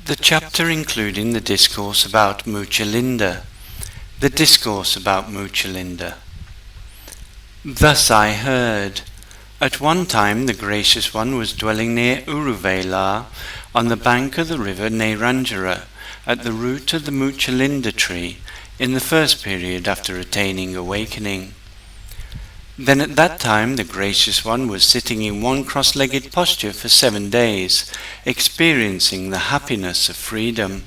The chapter including the discourse about Mucalinda. The discourse about Mucalinda. Thus I heard. At one time the Gracious One was dwelling near Uruvela, on the bank of the river Neranjara, at the root of the Mucalinda tree, in the first period after attaining awakening. Then at that time the Gracious One was sitting in one cross-legged posture for 7 days, experiencing the happiness of freedom.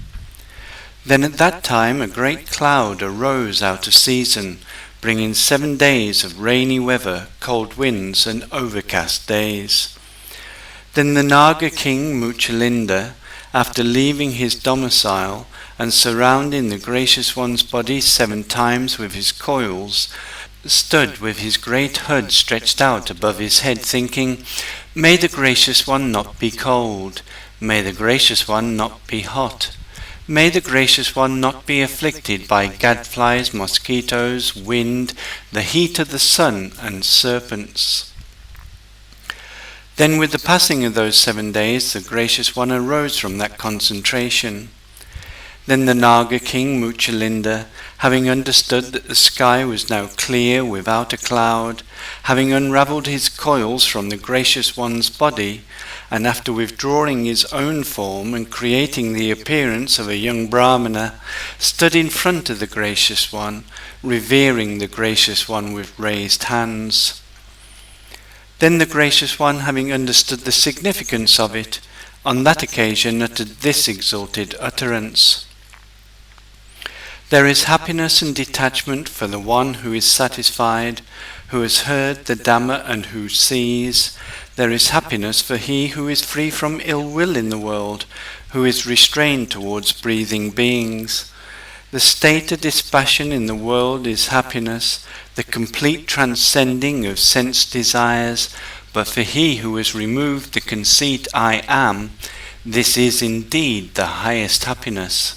Then at that time a great cloud arose out of season, bringing 7 days of rainy weather, cold winds, and overcast days. Then the Naga king Mucalinda, after leaving his domicile and surrounding the Gracious One's body 7 times with his coils, stood with his great hood stretched out above his head, thinking, "May the Gracious One not be cold, may the Gracious One not be hot, may the Gracious One not be afflicted by gadflies, mosquitoes, wind, the heat of the sun, and serpents." Then with the passing of those 7 days, the Gracious One arose from that concentration. Then the Naga king Mucalinda, having understood that the sky was now clear without a cloud, having unravelled his coils from the Gracious One's body, and after withdrawing his own form and creating the appearance of a young Brahmana, stood in front of the Gracious One, revering the Gracious One with raised hands. Then the Gracious One, having understood the significance of it, on that occasion uttered this exalted utterance: "There is happiness and detachment for the one who is satisfied, who has heard the Dhamma and who sees. There is happiness for he who is free from ill will in the world, who is restrained towards breathing beings. The state of dispassion in the world is happiness, the complete transcending of sense desires, but for he who has removed the conceit I am, this is indeed the highest happiness."